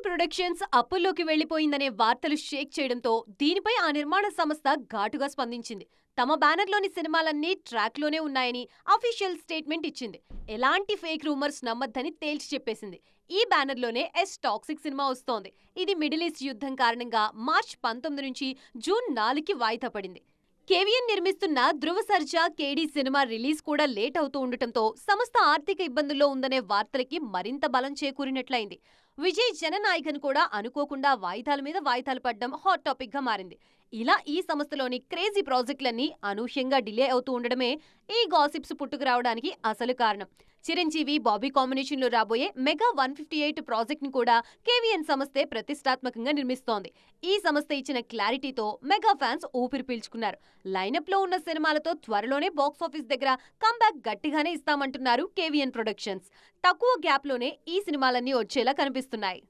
Productions అప్పుల్లోకి వెళ్లిపోయిందనే వార్తలు షేక్ చేయడంతో దీనిపై ఆ నిర్మాణ సంస్థ ఘాటుగా స్పందించింది. తమ బ్యానర్లోని సినిమాలన్నీ ట్రాక్లోనే ఉన్నాయని అఫీషియల్ స్టేట్మెంట్ ఇచ్చింది. ఎలాంటి ఫేక్ రూమర్స్ నమ్మొద్దని తేల్చి చెప్పేసింది. ఈ బ్యానర్లోనే ఎస్ టాక్సిక్ సినిమా వస్తోంది. ఇది మిడిల్ ఈస్ట్ యుద్ధం కారణంగా మార్చ్ 19 నుంచి జూన్ 4కి వాయిదా పడింది. కేవీఎన్ నిర్మిస్తున్న ధృవ సర్జా కేడీ సినిమా రిలీజ్ కూడా లేట్ అవుతూ ఉండటంతో సంస్థ ఆర్థిక ఇబ్బందుల్లో ఉందనే వార్తలకి మరింత బలం చేకూరినట్లయింది. విజయ్ జననాయకన్ కూడా అనుకోకుండా వాయిదాల మీద వాయిదాలు పడ్డం హాట్ టాపిక్ గా మారింది. ఇలా ఈ సంస్థలోని క్రేజీ ప్రాజెక్టులన్నీ అనూహ్యంగా డిలే అవుతూ ఉండడమే ఈ గాసిప్స్ పుట్టుకురావడానికి అసలు కారణం. చిరంజీవి బాబీ కాంబినేషన్ లో రాబోయే మెగా 158 ప్రాజెక్ట్ ని కూడా కేవీఎన్ సంస్థే ప్రతిష్టాత్మకంగా నిర్మిస్తోంది. ఈ సంస్థ ఇచ్చిన క్లారిటీతో మెగా ఫ్యాన్స్ ఊపిరి పీల్చుకున్నారు. లైనప్ లో ఉన్న సినిమాలతో త్వరలోనే బాక్సాఫీస్ దగ్గర కంబ్యాక్ గట్టిగానే ఇస్తామంటున్నారు కేవీఎన్ ప్రొడక్షన్స్. తక్కువ గ్యాప్ లోనే ఈ సినిమాలన్నీ వచ్చేలా కనిపిస్తున్నాయి.